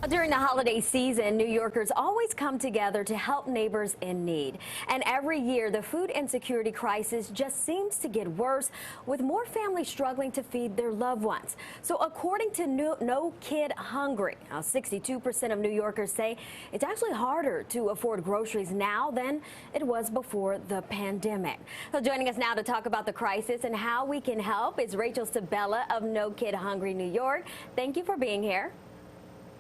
During the holiday season, New Yorkers always come together to help neighbors in need. And every year, the food insecurity crisis just seems to get worse, with more families struggling to feed their loved ones. So according to No Kid Hungry, 62% of New Yorkers say it's actually harder to afford groceries now than it was before the pandemic. So joining us now to talk about the crisis and how we can help is Rachel Sabella of No Kid Hungry New York. Thank you for being here.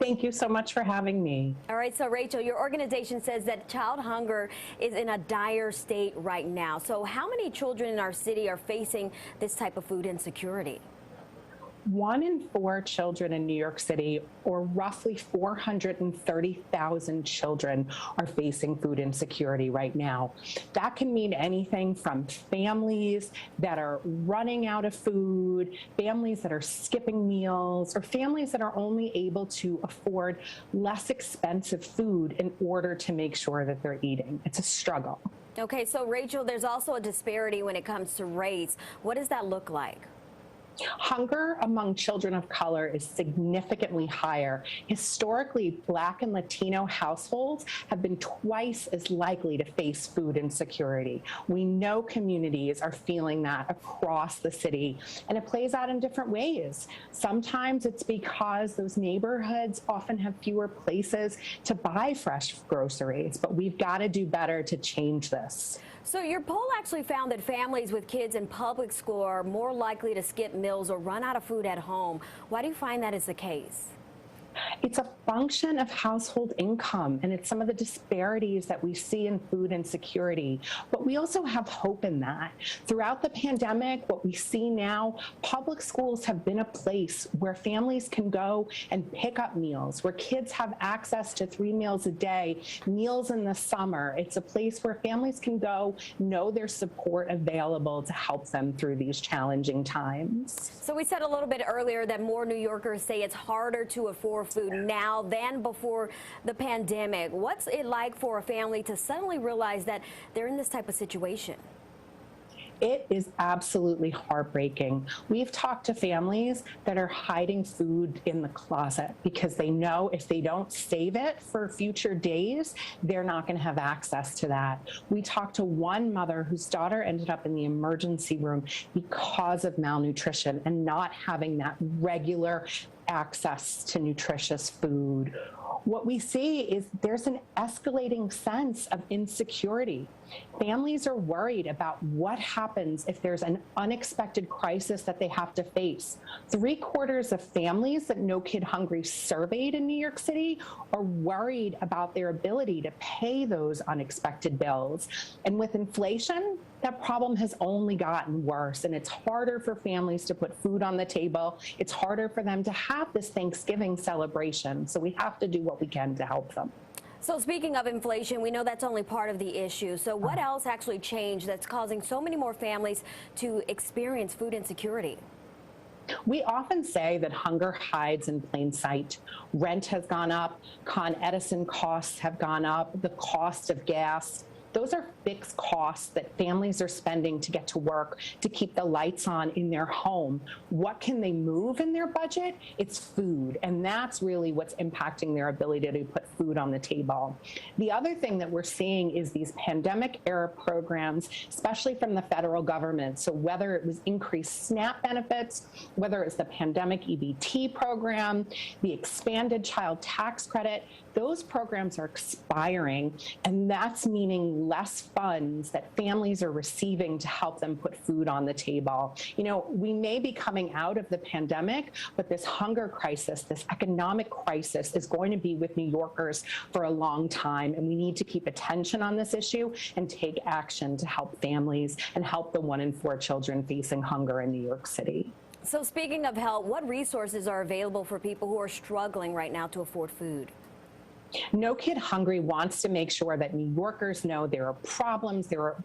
Thank you so much for having me. All right, so Rachel, your organization says that child hunger is in a dire state right now. So how many children in our city are facing this type of food insecurity? 1 in 4 children in New York City, or roughly 430,000 children, are facing food insecurity right now. That can mean anything from families that are running out of food, families that are skipping meals, or families that are only able to afford less expensive food in order to make sure that they're eating. It's a struggle. Okay, so Rachel, there's also a disparity when it comes to race. What does that look like? Hunger among children of color is significantly higher. Historically, Black and Latino households have been twice as likely to face food insecurity. We know communities are feeling that across the city, and it plays out in different ways. Sometimes it's because those neighborhoods often have fewer places to buy fresh groceries, but we've got to do better to change this. So your poll actually found that families with kids in public school are more likely to skip meals or run out of food at home. Why do you find that is the case? It's a function of household income, and it's some of the disparities that we see in food insecurity. But we also have hope in that. Throughout the pandemic, what we see now, public schools have been a place where families can go and pick up meals, where kids have access to 3 meals a day, meals in the summer. It's a place where families can go, know there's support available to help them through these challenging times. So we said a little bit earlier that more New Yorkers say it's harder to afford food now than before the pandemic. What's it like for a family to suddenly realize that they're in this type of situation? It is absolutely heartbreaking. We've talked to families that are hiding food in the closet because they know if they don't save it for future days, they're not going to have access to that. We talked to one mother whose daughter ended up in the emergency room because of malnutrition and not having that regular access to nutritious food. What we see is there's an escalating sense of insecurity. Families are worried about what happens if there's an unexpected crisis that they have to face. 3/4 of families that No Kid Hungry surveyed in New York City are worried about their ability to pay those unexpected bills. And with inflation, that problem has only gotten worse, and it's harder for families to put food on the table. It's harder for them to have this Thanksgiving celebration. So we have to do what we can to help them. So speaking of inflation, we know that's only part of the issue. So what else actually changed that's causing so many more families to experience food insecurity? We often say that hunger hides in plain sight. Rent has gone up, Con Edison costs have gone up, the cost of gas. Those are fixed costs that families are spending to get to work, to keep the lights on in their home. What can they move in their budget? It's food, and that's really what's impacting their ability to put food on the table. The other thing that we're seeing is these pandemic-era programs, especially from the federal government. So whether it was increased SNAP benefits, whether it's the pandemic EBT program, the expanded child tax credit, those programs are expiring, and that's meaning less funds that families are receiving to help them put food on the table. You know, we may be coming out of the pandemic, but this hunger crisis, this economic crisis is going to be with New Yorkers for a long time, and we need to keep attention on this issue and take action to help families and help the 1 in 4 children facing hunger in New York City. So speaking of help, what resources are available for people who are struggling right now to afford food? No Kid Hungry wants to make sure that New Yorkers know there are problems, there are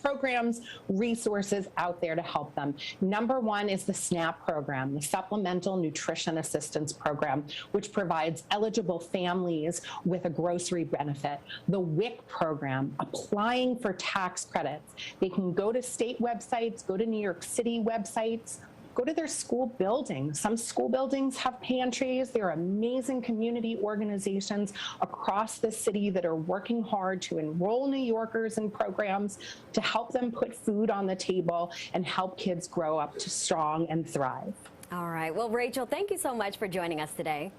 programs, resources out there to help them. Number one is the SNAP program, the Supplemental Nutrition Assistance Program, which provides eligible families with a grocery benefit. The WIC program, applying for tax credits. They can go to state websites, go to New York City websites, go to their school buildings. Some school buildings have pantries. There are amazing community organizations across the city that are working hard to enroll New Yorkers in programs to help them put food on the table and help kids grow up to strong and thrive. All right. Well, Rachel, thank you so much for joining us today.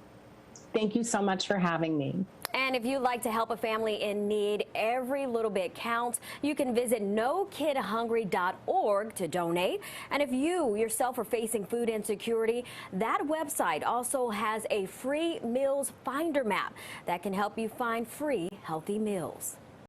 Thank you so much for having me. And if you'd like to help a family in need, every little bit counts. You can visit nokidhungry.org to donate. And if you yourself are facing food insecurity, that website also has a free meals finder map that can help you find free, healthy meals.